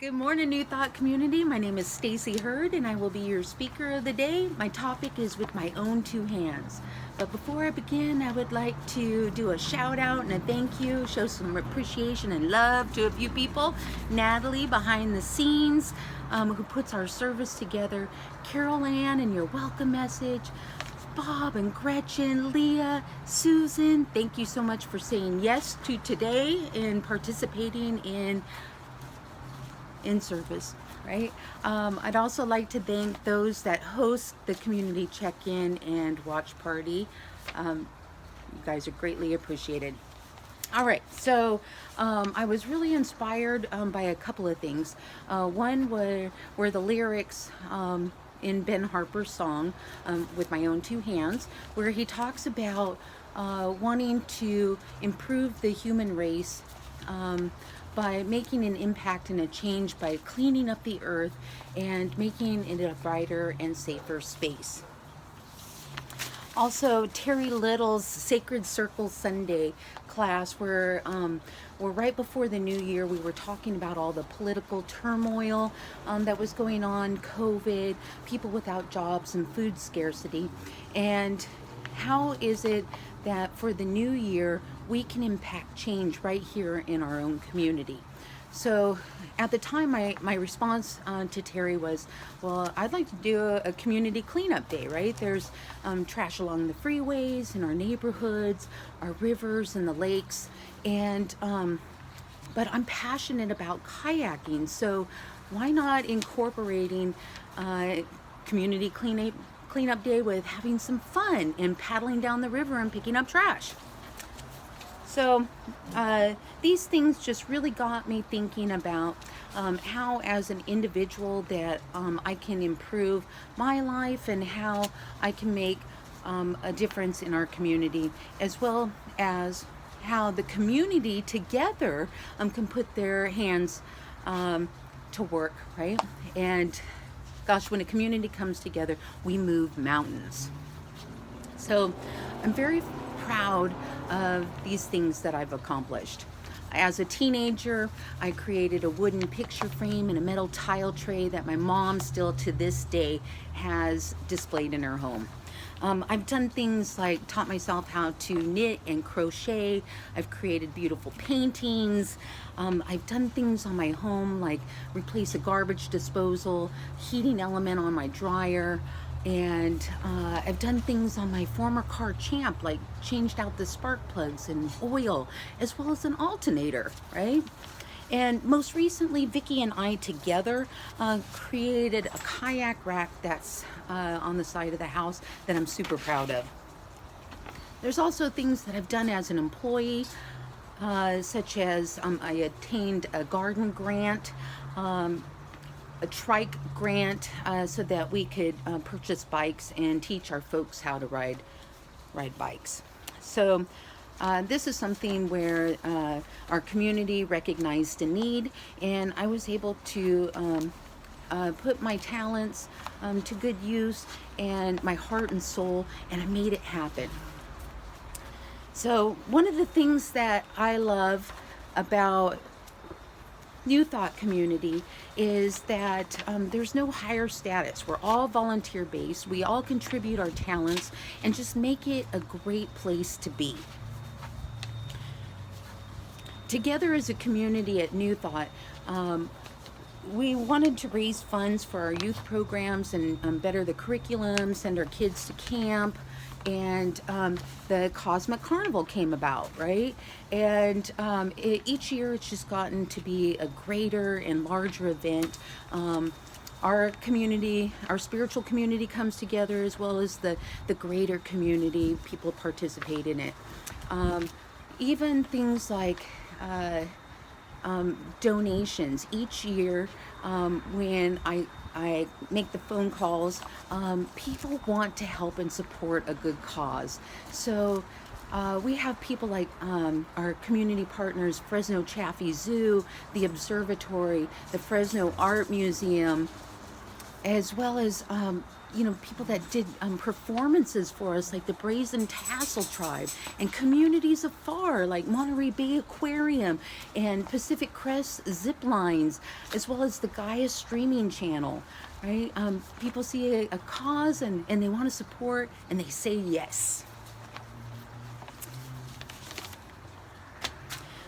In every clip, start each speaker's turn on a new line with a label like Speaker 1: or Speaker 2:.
Speaker 1: Good morning, New Thought community. My name is Stacey Hurd, and I will be your speaker of the day. My topic is with my own two hands. But before I begin, I would like to do a shout out and a thank you, show some appreciation and love to a few people. Natalie behind the scenes, who puts our service together. Carol Ann and your welcome message. Bob and Gretchen, Leah, Susan, thank you so much for saying yes to today and participating in service, right? I'd also like to thank those that host the community check-in and watch party. You guys are greatly appreciated. All right, so I was really inspired by a couple of things. One were the lyrics in Ben Harper's song, With My Own Two Hands, where he talks about wanting to improve the human race by making an impact and a change by cleaning up the earth and making it a brighter and safer space. Also, Terry Little's Sacred Circle Sunday class, where right before the new year, we were talking about all the political turmoil that was going on, COVID, people without jobs, and food scarcity. And how is it that for the new year, we can impact change right here in our own community? So at the time, my response to Terry was, well, I'd like to do a community cleanup day, right? There's trash along the freeways, in our neighborhoods, our rivers and the lakes. And but I'm passionate about kayaking, so why not incorporating community cleanup day with having some fun and paddling down the river and picking up trash? So these things just really got me thinking about how, as an individual, that I can improve my life and how I can make a difference in our community, as well as how the community together can put their hands to work, right? And gosh, when a community comes together, we move mountains. So I'm very proud of these things that I've accomplished. As a teenager, I created a wooden picture frame and a metal tile tray that my mom still to this day has displayed in her home. I've done things like taught myself how to knit and crochet. I've created beautiful paintings. I've done things on my home like replace a garbage disposal, heating element on my dryer. And I've done things on my former car Champ, like changed out the spark plugs and oil, as well as an alternator, right? And most recently, Vicki and I together created a kayak rack that's on the side of the house that I'm super proud of. There's also things that I've done as an employee, such as I attained a garden grant, a trike grant, so that we could purchase bikes and teach our folks how to ride bikes. So this is something where our community recognized a need, and I was able to put my talents to good use and my heart and soul, and I made it happen. So one of the things that I love about New Thought community is that there's no higher status. We're all volunteer based. We all contribute our talents and just make it a great place to be. Together as a community at New Thought, we wanted to raise funds for our youth programs and better the curriculum, send our kids to camp, and the Cosmic Carnival came about, right? And each year it's just gotten to be a greater and larger event. Our community, our spiritual community comes together, as well as the greater community. People participate in it. Even things like donations. Each year when I make the phone calls, people want to help and support a good cause. So we have people like our community partners, Fresno Chaffee Zoo, the Observatory, the Fresno Art Museum, as well as people that did performances for us, like the Brazen Tassel Tribe, and communities afar, like Monterey Bay Aquarium and Pacific Crest Zip Lines, as well as the Gaia streaming channel, right? People see a cause and they want to support, and they say yes.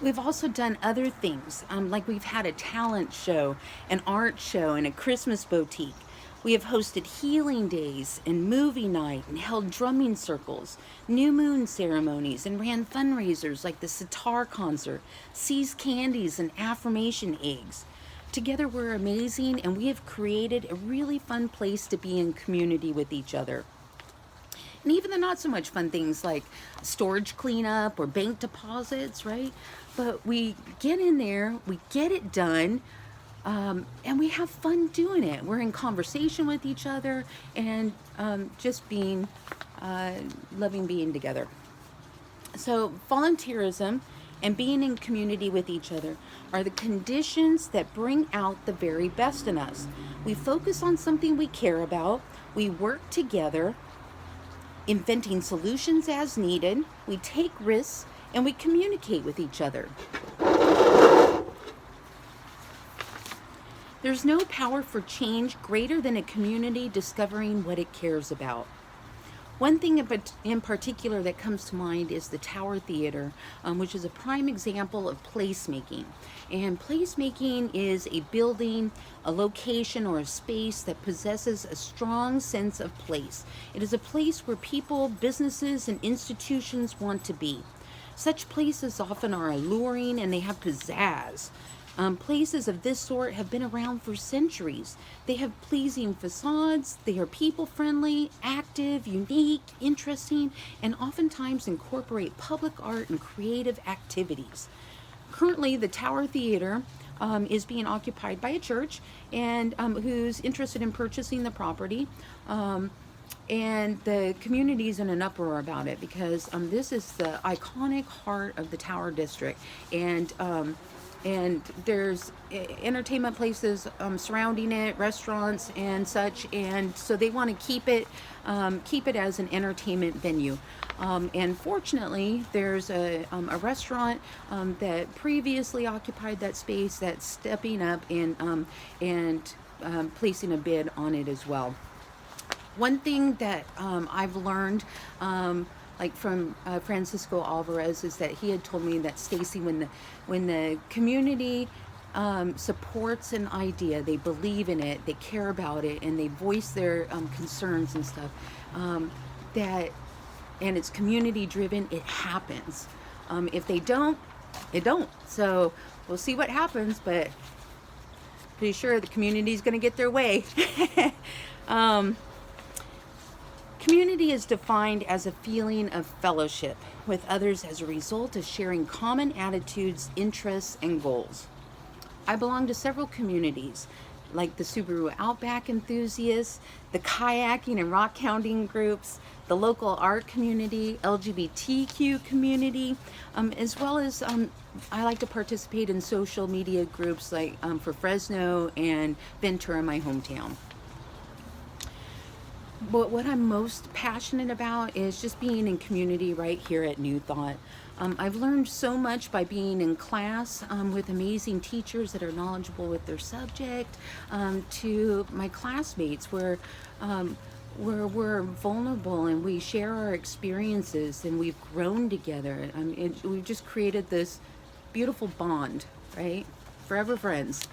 Speaker 1: We've also done other things, like we've had a talent show, an art show, and a Christmas boutique. We have hosted healing days and movie night and held drumming circles, new moon ceremonies, and ran fundraisers like the sitar concert, seized candies, and affirmation eggs. Together we're amazing, and we have created a really fun place to be in community with each other. And even the not so much fun things like storage cleanup or bank deposits, right? But we get in there, we get it done, and we have fun doing it. We're in conversation with each other and just being, loving being together. So volunteerism and being in community with each other are the conditions that bring out the very best in us. We focus on something we care about, we work together, inventing solutions as needed, we take risks, and we communicate with each other. There's no power for change greater than a community discovering what it cares about. One thing in particular that comes to mind is the Tower Theater, which is a prime example of placemaking. And placemaking is a building, a location, or a space that possesses a strong sense of place. It is a place where people, businesses, and institutions want to be. Such places often are alluring and they have pizzazz. Places of this sort have been around for centuries. They have pleasing facades, they are people-friendly, active, unique, interesting, and oftentimes incorporate public art and creative activities. Currently, the Tower Theater is being occupied by a church and who's interested in purchasing the property. And the community is in an uproar about it because this is the iconic heart of the Tower District. And there's entertainment places surrounding it, restaurants and such, and so they want to keep it as an entertainment venue. And fortunately, there's a restaurant that previously occupied that space that's stepping up and placing a bid on it as well. One thing that I've learned, like from Francisco Alvarez, is that he had told me that, Stacey, when the community supports an idea, they believe in it, they care about it, and they voice their concerns and stuff, and it's community driven, it happens. If they don't, it don't. So we'll see what happens, but pretty sure the community's going to get their way. Community is defined as a feeling of fellowship with others as a result of sharing common attitudes, interests, and goals. I belong to several communities, like the Subaru Outback enthusiasts, the kayaking and rock hounding groups, the local art community, LGBTQ community, as well as I like to participate in social media groups like for Fresno and Ventura, my hometown. But what I'm most passionate about is just being in community right here at New Thought. I've learned so much by being in class with amazing teachers that are knowledgeable with their subject, to my classmates where we're vulnerable and we share our experiences and we've grown together. We've just created this beautiful bond, right? Forever friends.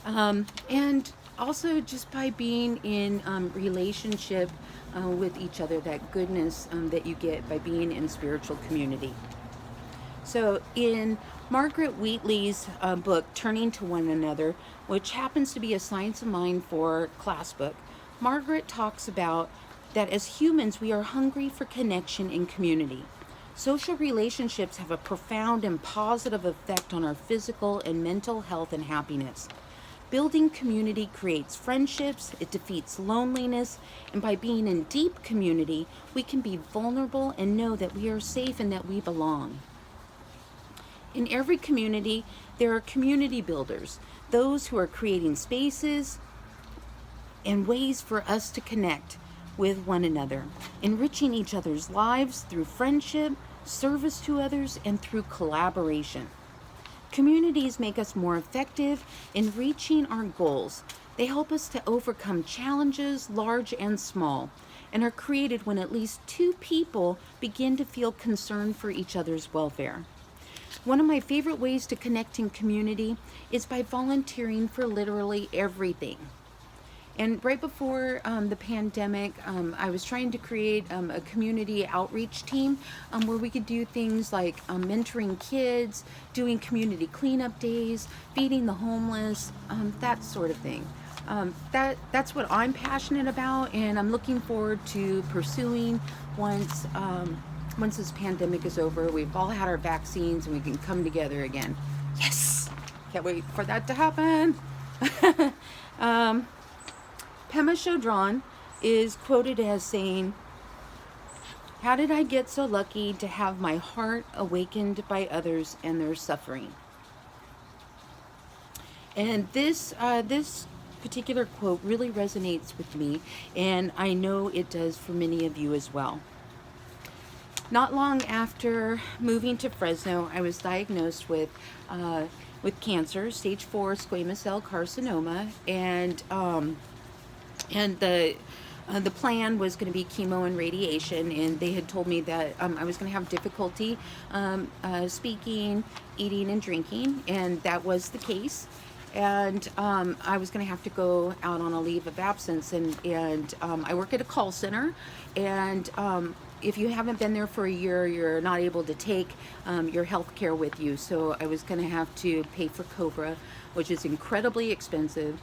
Speaker 1: And also just by being in relationship with each other, that goodness that you get by being in spiritual community. So in Margaret Wheatley's book, Turning to One Another, which happens to be a Science of Mind for class book, Margaret talks about that as humans, we are hungry for connection and community. Social relationships have a profound and positive effect on our physical and mental health and happiness. Building community creates friendships, it defeats loneliness, and by being in deep community, we can be vulnerable and know that we are safe and that we belong. In every community, there are community builders, those who are creating spaces and ways for us to connect with one another, enriching each other's lives through friendship, service to others, and through collaboration. Communities make us more effective in reaching our goals. They help us to overcome challenges, large and small, and are created when at least two people begin to feel concern for each other's welfare. One of my favorite ways to connect in community is by volunteering for literally everything. And right before the pandemic, I was trying to create a community outreach team where we could do things like mentoring kids, doing community cleanup days, feeding the homeless, that sort of thing. That's what I'm passionate about, and I'm looking forward to pursuing once this pandemic is over. We've all had our vaccines and we can come together again. Yes! Can't wait for that to happen. Pema Chodron is quoted as saying, "How did I get so lucky to have my heart awakened by others and their suffering?" And this particular quote really resonates with me, and I know it does for many of you as well. Not long after moving to Fresno, I was diagnosed with cancer, stage 4 squamous cell carcinoma, and the plan was going to be chemo and radiation, and they had told me that I was going to have difficulty speaking, eating, and drinking, and that was the case. And I was going to have to go out on a leave of absence, and I work at a call center, and if you haven't been there for a year, you're not able to take your health care with you. So I was going to have to pay for COBRA, which is incredibly expensive.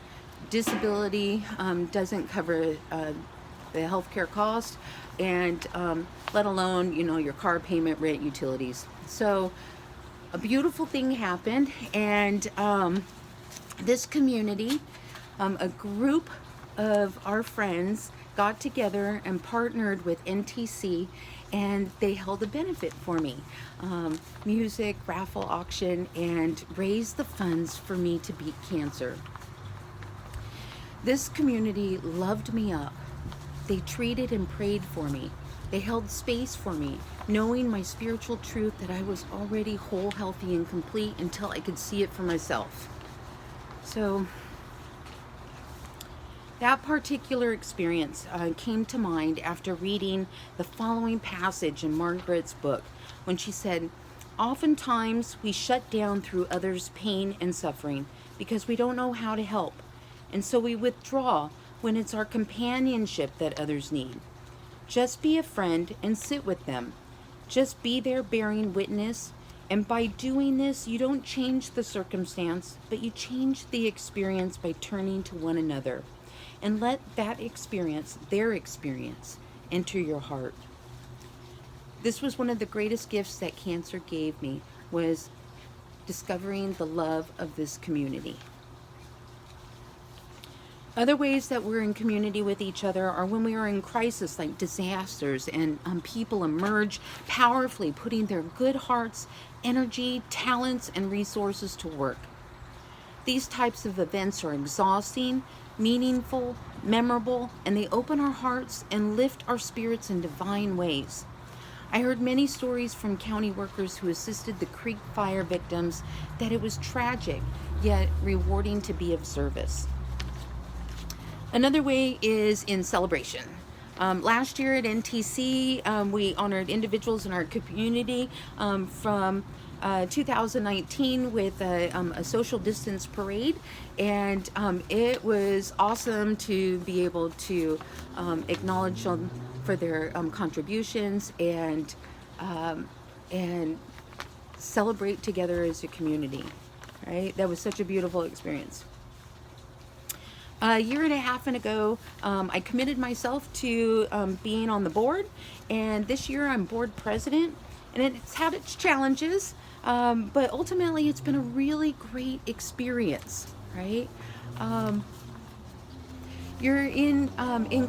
Speaker 1: Disability doesn't cover the healthcare cost, and let alone, your car payment, rent, utilities. So a beautiful thing happened, and this community, a group of our friends got together and partnered with NTC, and they held a benefit for me, music, raffle, auction, and raised the funds for me to beat cancer. This community loved me up. They treated and prayed for me. They held space for me, knowing my spiritual truth that I was already whole, healthy, and complete until I could see it for myself. So that particular experience came to mind after reading the following passage in Margaret's book, when she said, "Oftentimes we shut down through others' pain and suffering because we don't know how to help. And so we withdraw when it's our companionship that others need. Just be a friend and sit with them. Just be there bearing witness. And by doing this, you don't change the circumstance, but you change the experience by turning to one another. And let that experience, their experience, enter your heart." This was one of the greatest gifts that cancer gave me, was discovering the love of this community. Other ways that we're in community with each other are when we are in crisis, like disasters, and people emerge powerfully, putting their good hearts, energy, talents, and resources to work. These types of events are exhausting, meaningful, memorable, and they open our hearts and lift our spirits in divine ways. I heard many stories from county workers who assisted the Creek Fire victims that it was tragic, yet rewarding to be of service. Another way is in celebration. Last year at NTC, we honored individuals in our community from 2019 with a social distance parade, and it was awesome to be able to acknowledge them for their contributions and celebrate together as a community. Right? That was such a beautiful experience. A year and a half ago, I committed myself to being on the board, and this year I'm board president, and it's had its challenges, but ultimately it's been a really great experience, right? You're in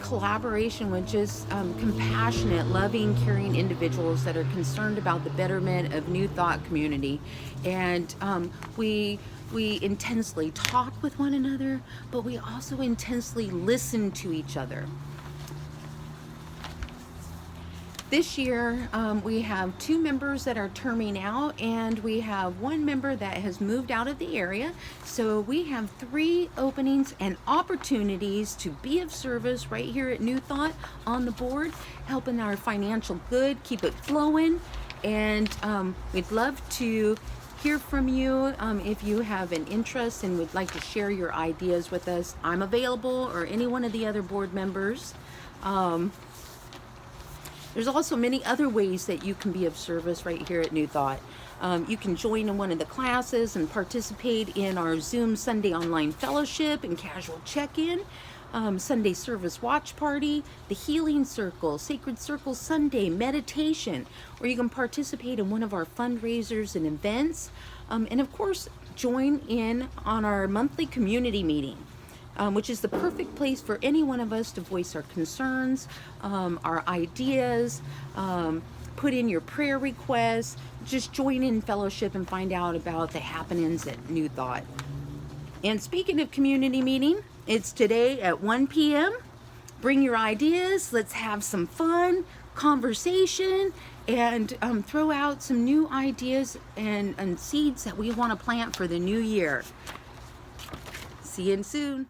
Speaker 1: collaboration with just compassionate, loving, caring individuals that are concerned about the betterment of New Thought community, and we intensely talk with one another, but we also intensely listen to each other. This year, we have 2 members that are terming out, and we have 1 member that has moved out of the area. So we have 3 openings and opportunities to be of service right here at New Thought on the board, helping our financial good, keep it flowing. And we'd love to hear from you if you have an interest and would like to share your ideas with us. I'm available, or any one of the other board members. There's also many other ways that you can be of service right here at New Thought. You can join in one of the classes and participate in our Zoom Sunday online fellowship and casual check-in, Sunday service watch party, the healing circle, sacred circle Sunday meditation, or you can participate in one of our fundraisers and events, and of course join in on our monthly community meeting. Which is the perfect place for any one of us to voice our concerns, our ideas, put in your prayer requests, just join in fellowship and find out about the happenings at New Thought. And speaking of community meeting, it's today at 1 p.m. Bring your ideas, let's have some fun, conversation, and throw out some new ideas and seeds that we want to plant for the new year. See you soon.